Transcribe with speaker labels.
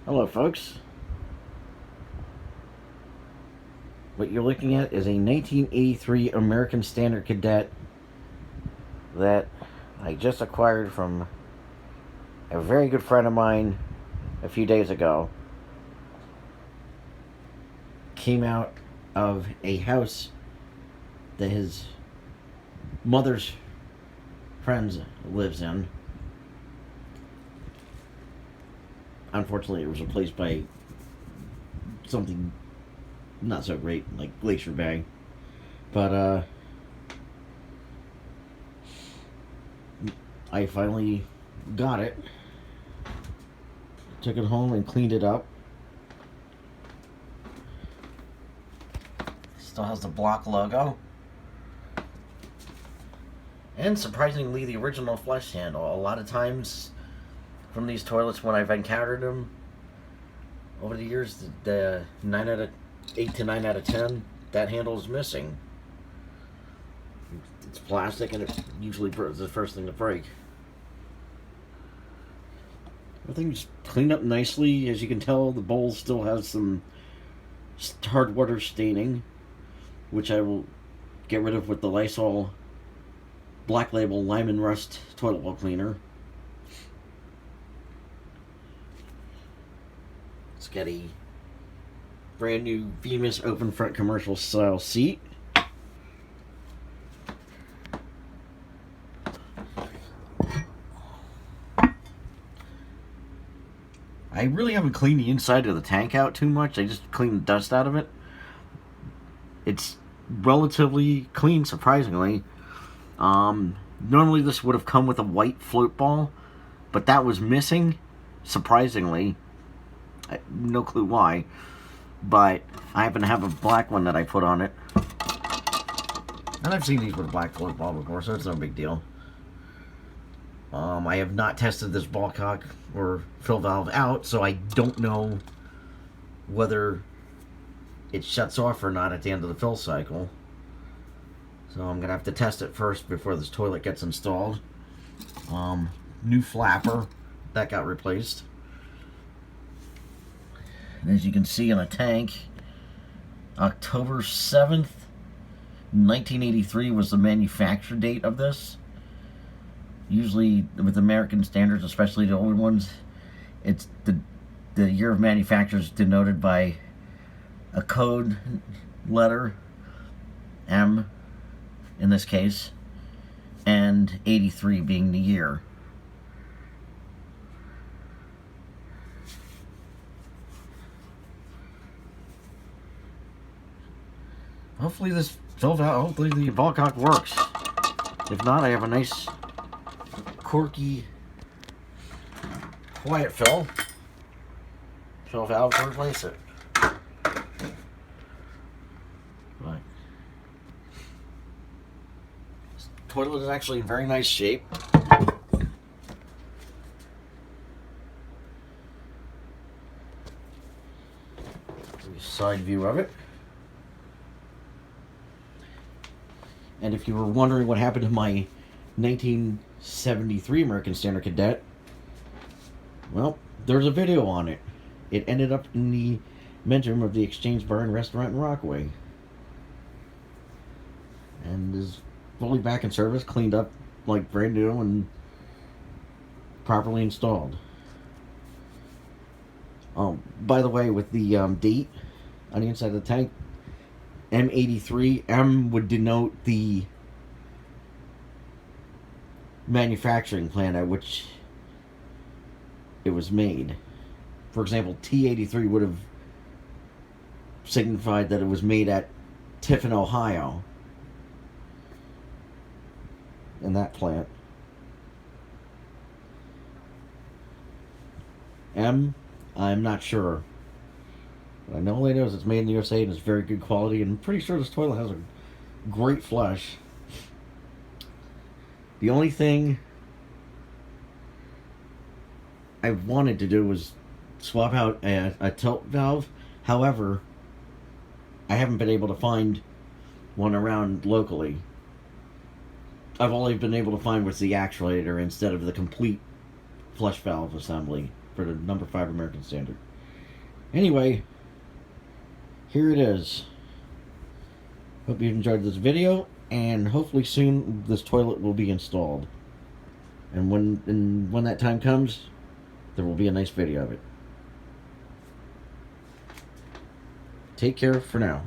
Speaker 1: Hello folks, what you're looking at is a 1983 American Standard Cadet that I just acquired from a very good friend of mine a few days ago. Came out of a house that his mother's friends lives in. Unfortunately, it was replaced by something not so great, like Glacier Bay. But I finally got it. Took it home and cleaned it up. Still has the block logo. And surprisingly, the original flush handle. A lot of times from these toilets, when I've encountered them over the years, the 8 to 9 out of 10, that handle is missing. It's plastic and it usually is the first thing to break. Everything's cleaned up nicely. As you can tell, the bowl still has some hard water staining, which I will get rid of with the Lysol Black Label Lime and Rust toilet bowl cleaner. It's got a brand new Venus open front commercial style seat. I really haven't cleaned the inside of the tank out too much. I just cleaned the dust out of it. It's relatively clean, surprisingly. Normally this would have come with a white float ball, but that was missing, surprisingly. No clue why, but I happen to have a black one that I put on it. And I've seen these with a black float ball before, so it's no big deal. I have not tested this ballcock or fill valve out, so I don't know whether it shuts off or not at the end of the fill cycle. So I'm going to have to test it first before this toilet gets installed. New flapper, that got replaced. And as you can see in the tank, October 7th, 1983 was the manufacture date of this. Usually with American standards, especially the older ones, it's the year of manufacture is denoted by a code letter, M in this case, and 83 being the year. Hopefully the ballcock works. If not, I have a nice corky quiet fill valve to replace it. Right. This toilet is actually in very nice shape. Side view of it. And if you were wondering what happened to my 1973 American Standard Cadet, well, there's a video on it. It ended up in the men's room of the Exchange Bar and Restaurant in Rockaway. And is fully back in service, cleaned up like brand new and properly installed. By the way, with the date on the inside of the tank, M83, M would denote the manufacturing plant at which it was made. For example, T83 would have signified that it was made at Tiffin, Ohio, in that plant. M, I'm not sure. But I know all I know is it's made in the USA and it's very good quality, and I'm pretty sure this toilet has a great flush. The only thing I wanted to do was swap out a tilt valve. However, I haven't been able to find one around locally. I've only been able to find was the actuator instead of the complete flush valve assembly for the number 5 American Standard. Anyway, here it is. Hope you enjoyed this video, and hopefully soon this toilet will be installed. And when that time comes, there will be a nice video of it. Take care for now.